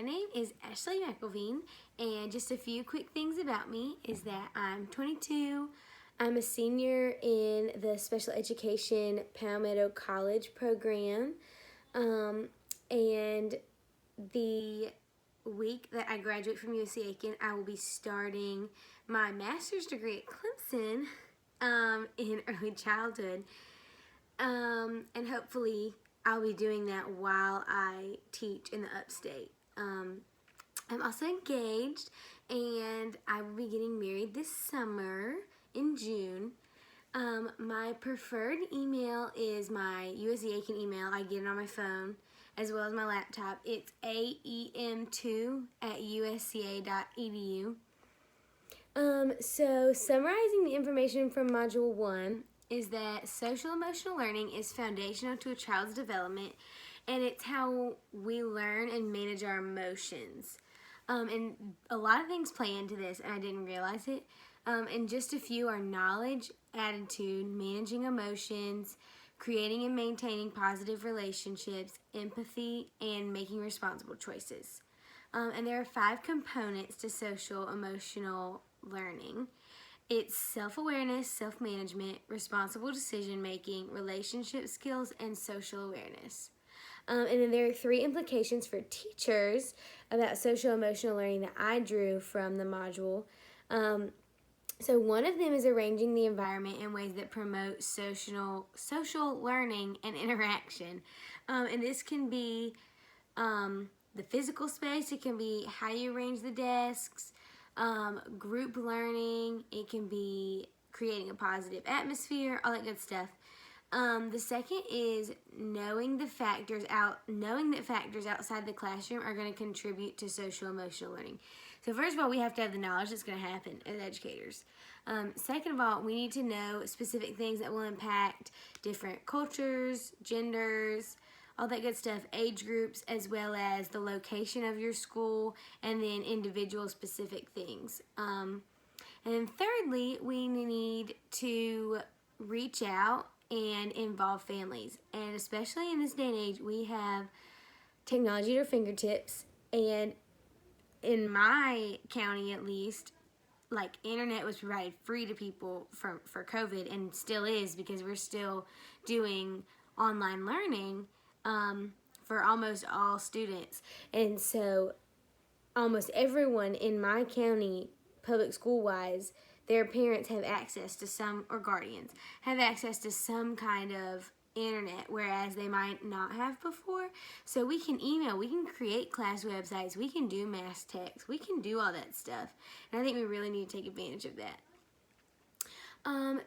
My name is Ashley McElveen, and just a few quick things about me is that I'm 22. I'm a senior in the Special Education Palmetto College program, and the week that I graduate from USC-Aiken, I will be starting my master's degree at Clemson in early childhood, and hopefully I'll be doing that while I teach in the upstate. I'm also engaged, and I will be getting married this summer in June. My preferred email is my USC-Aiken email. I get it on my phone as well as my laptop. It's aem2@usca.edu. So summarizing the information from Module 1 is that social emotional learning is foundational to a child's development, and it's how we learn and manage our emotions. And a lot of things play into this, and I didn't realize it. And just a few are knowledge, attitude, managing emotions, creating and maintaining positive relationships, empathy, and making responsible choices. And there are 5 components to social emotional learning. It's self-awareness, self-management, responsible decision-making, relationship skills, and social awareness. And then there are 3 implications for teachers about social emotional learning that I drew from the module. So one of them is arranging the environment in ways that promote social learning and interaction. And this can be the physical space. It can be how you arrange the desks, group learning. It can be creating a positive atmosphere, all that good stuff. The second is knowing that factors outside the classroom are going to contribute to social emotional learning. So first of all, we have to have the knowledge that's going to happen as educators. Second of all, we need to know specific things that will impact different cultures, genders, all that good stuff, age groups, as well as the location of your school, and then individual specific things. And then thirdly, we need to reach out and involve families. And especially in this day and age, we have technology at our fingertips, and in my county at least, like, internet was provided free to people for COVID, and still is, because we're still doing online learning for almost all students. And so almost everyone in my county, public school wise, their parents have access to some, or guardians, have access to some kind of internet, whereas they might not have before. So we can email, we can create class websites, we can do mass text, we can do all that stuff. And I think we really need to take advantage of that.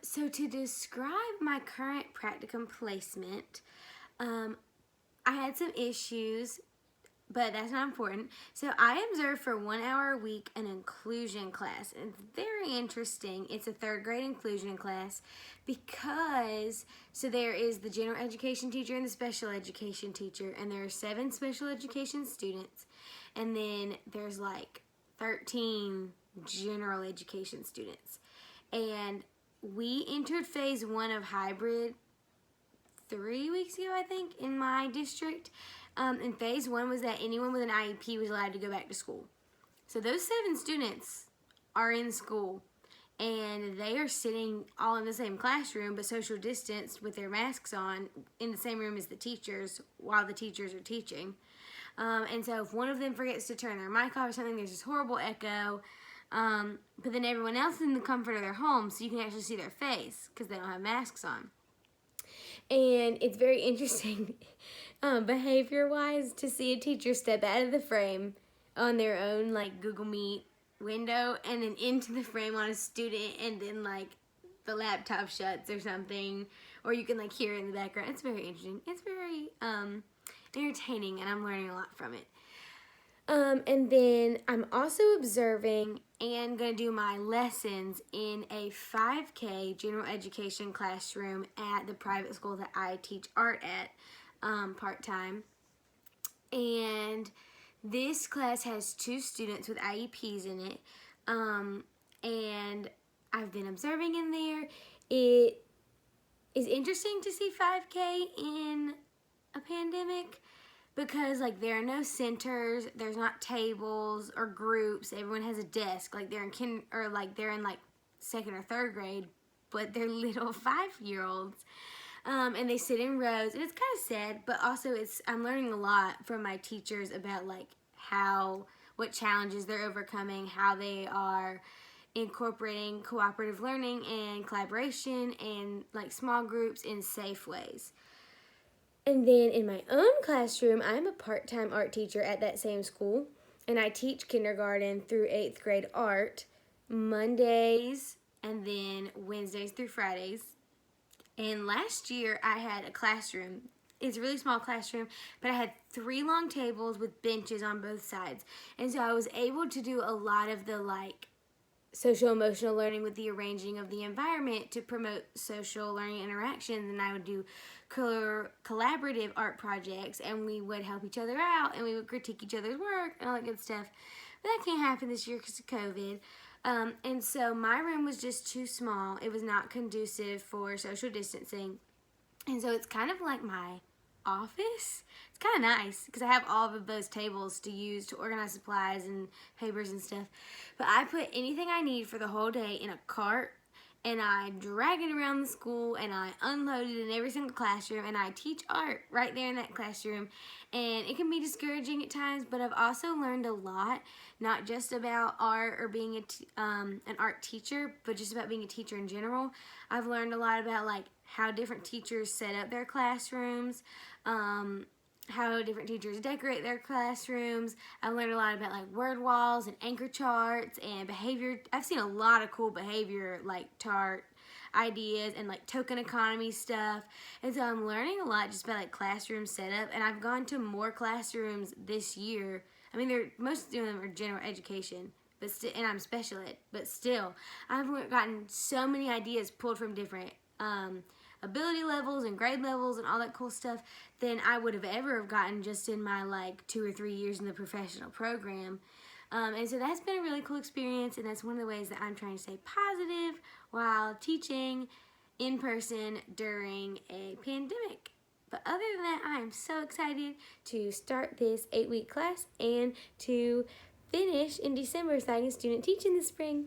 So to describe my current practicum placement, I had some issues, but that's not important. So I observed for 1 hour a week an inclusion class, and it's very interesting. It's a 3rd grade inclusion class because, so there is the general education teacher and the special education teacher, and there are 7 special education students, and then there's like 13 general education students. And we entered phase 1 of hybrid 3 weeks ago, I think, in my district. And phase 1 was that anyone with an IEP was allowed to go back to school. So those 7 students are in school, and they are sitting all in the same classroom, but social distanced with their masks on, in the same room as the teachers while the teachers are teaching. And so if one of them forgets to turn their mic off or something, there's this horrible echo. But then everyone else is in the comfort of their home, so you can actually see their face because they don't have masks on. And it's very interesting, behavior-wise, to see a teacher step out of the frame on their own, like, Google Meet window, and then into the frame on a student, and then, like, the laptop shuts or something, or you can, like, hear it in the background. It's very interesting. It's very entertaining, and I'm learning a lot from it. And then I'm also observing and going to do my lessons in a 5K general education classroom at the private school that I teach art at part-time. And this class has 2 students with IEPs in it, and I've been observing in there. It is interesting to see 5K in a pandemic, because like there are no centers, there's not tables or groups. Everyone has a desk. Like they're in like second or third grade, but they're little 5-year-olds. And they sit in rows, and it's kind of sad, but also I'm learning a lot from my teachers about like what challenges they're overcoming, how they are incorporating cooperative learning and collaboration and like small groups in safe ways. And then in my own classroom, I'm a part-time art teacher at that same school, and I teach kindergarten through 8th grade art Mondays and then Wednesdays through Fridays. And last year I had a classroom. It's a really small classroom, but I had 3 long tables with benches on both sides. And so I was able to do a lot of the like social emotional learning with the arranging of the environment to promote social learning interactions, and I would do collaborative art projects, and we would help each other out, and we would critique each other's work and all that good stuff. But that can't happen this year because of COVID. And so my room was just too small. It was not conducive for social distancing. And so it's kind of like my office. It's kind of nice because I have all of those tables to use to organize supplies and papers and stuff. But I put anything I need for the whole day in a cart, and I drag it around the school, and I unload it in every single classroom, and I teach art right there in that classroom. And it can be discouraging at times, but I've also learned a lot, not just about art or being an art teacher, but just about being a teacher in general. I've learned a lot about like how different teachers set up their classrooms, how different teachers decorate their classrooms. I learned a lot about like word walls and anchor charts and behavior. I've seen a lot of cool behavior like chart ideas and like token economy stuff. And so I'm learning a lot just about like classroom setup, and I've gone to more classrooms this year. I mean, most of them are general education, but and I'm special ed, but still, I've gotten so many ideas pulled from different ability levels and grade levels and all that cool stuff than I would have ever have gotten just in my like 2 or 3 years in the professional program. And so that's been a really cool experience, and that's one of the ways that I'm trying to stay positive while teaching in person during a pandemic. But other than that, I'm so excited to start this 8-week class and to finish in December so I can student teach in the spring.